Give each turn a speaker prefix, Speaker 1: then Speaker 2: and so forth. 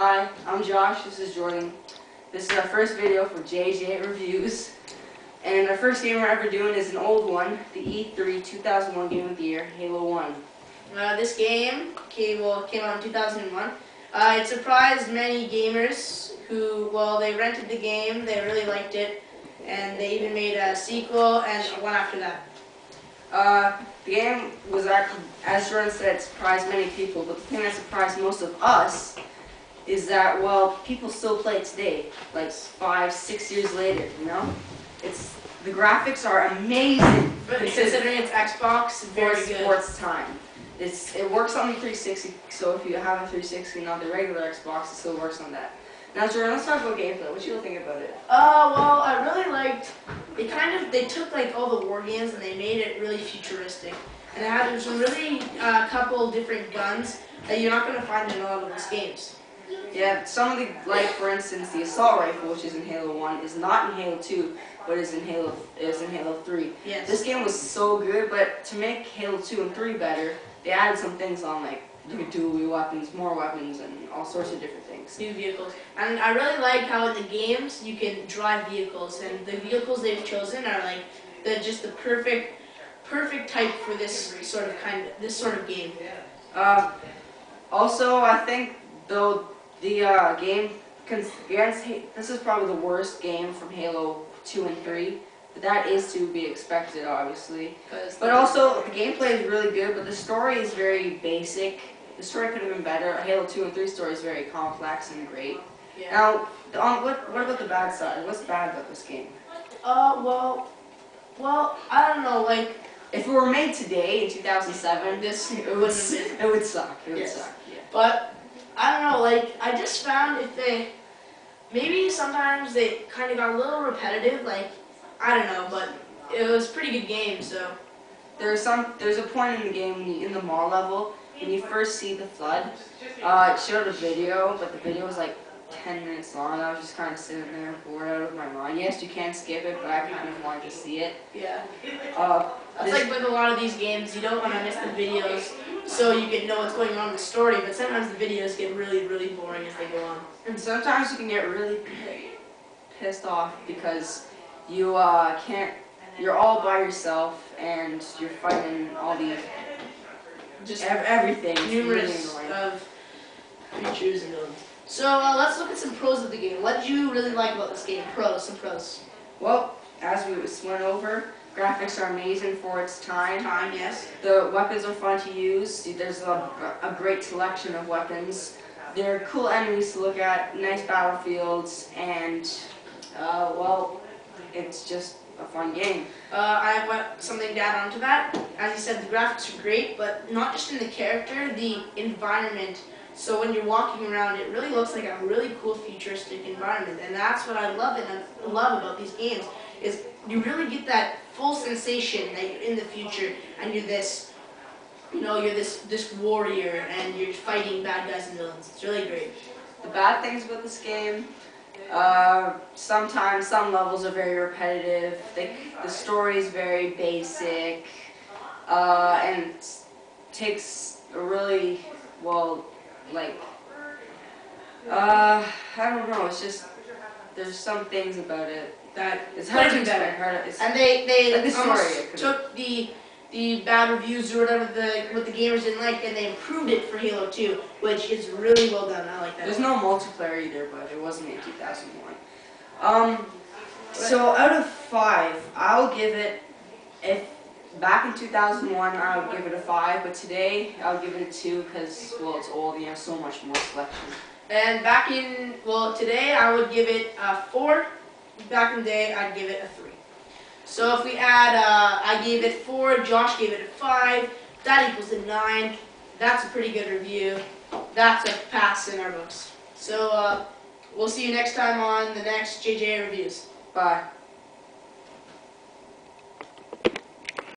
Speaker 1: Hi, I'm Josh, this is Jordan. This is our first video for JJ Reviews. And our first game we're ever doing is an old one, the E3 2001 Game of the Year, Halo 1.
Speaker 2: This game came out in 2001. It surprised many gamers who, they rented the game, they really liked it, and they even made a sequel and one after that.
Speaker 1: The game was actually, as Jordan said, it surprised many people, but the thing that surprised most of us is that, people still play it today, like 5, 6 years later, you know? The graphics are amazing.
Speaker 2: Considering it's Xbox, very good.
Speaker 1: Sports time. It works on the 360, so if you have a 360 and not the regular Xbox, it still works on that. Now, Jordan, let's talk about gameplay. What do you think about it?
Speaker 2: I really liked, they took like all the war games and they made it really futuristic. And it had some really couple different guns that you're not going to find in a lot of these games.
Speaker 1: Yeah, some of the, for instance, the assault rifle, which is in Halo 1, is not in Halo 2, but is in Halo 3.
Speaker 2: Yes.
Speaker 1: This game was so good, but to make Halo 2 and 3 better, they added some things on, like you could dual weapons, more weapons, and all sorts of different things.
Speaker 2: New vehicles. And I really like how in the games you can drive vehicles, and the vehicles they've chosen are like just the perfect type for this sort of game.
Speaker 1: Also, I think though the game this is probably the worst game from Halo 2 and 3. But that is to be expected, obviously. But also, the gameplay is really good, but the story is very basic. The story could have been better. Halo 2 and 3 story is very complex and great.
Speaker 2: Yeah.
Speaker 1: Now, what about the bad side? What's bad about this game?
Speaker 2: I don't know,
Speaker 1: if it were made today, in 2007, it would suck. It would suck, yeah.
Speaker 2: But, I don't know, I just found maybe sometimes they kind of got a little repetitive, I don't know, but it was a pretty good game, so.
Speaker 1: There's a point in the game, in the mall level, when you first see the flood, it showed a video, but the video was like 10 minutes long, and I was just kind of sitting there bored out of my mind. Yes, you can skip it, but I kind of wanted to see it.
Speaker 2: Yeah. It's like with a lot of these games, you don't want to miss the videos so you can know what's going on in the story, but sometimes the videos get really, really boring as they go on.
Speaker 1: And sometimes you can get really pissed off because you're all by yourself and you're fighting all these, everything.
Speaker 2: Numerous of creatures and villains. So let's look at some pros of the game. What did you really like about this game? Some pros.
Speaker 1: Well, as we went over, graphics are amazing for its time.
Speaker 2: Yes.
Speaker 1: The weapons are fun to use. There's a great selection of weapons. They're cool enemies to look at, nice battlefields, and, it's just a fun game.
Speaker 2: I have something to add on to that. As you said, the graphics are great, but not just in the character, the environment. So when you're walking around, it really looks like a really cool futuristic environment, and that's what I love about these games, is you really get that full sensation that you're in the future, and you're this, this warrior, and you're fighting bad guys and villains. It's really great.
Speaker 1: The bad things about this game, sometimes some levels are very repetitive. The story is very basic, and it takes a really I don't know. It's just there's some things about it that it's hard to better.
Speaker 2: And they
Speaker 1: like the
Speaker 2: almost took the bad reviews or whatever what the gamers didn't like, and they improved it for Halo 2, which is really well done. I like that.
Speaker 1: There's no multiplayer either, but it wasn't in 2001. So out of 5, I'll give it, back in 2001, I would give it a 5, but today, I'll give it a 2 because, it's old and you have so much more selection.
Speaker 2: And today I would give it a 4. Back in the day, I'd give it a 3. So if we add, I gave it 4, Josh gave it a 5, that equals a 9. That's a pretty good review. That's a pass in our books. So we'll see you next time on the next JJ Reviews.
Speaker 1: Bye.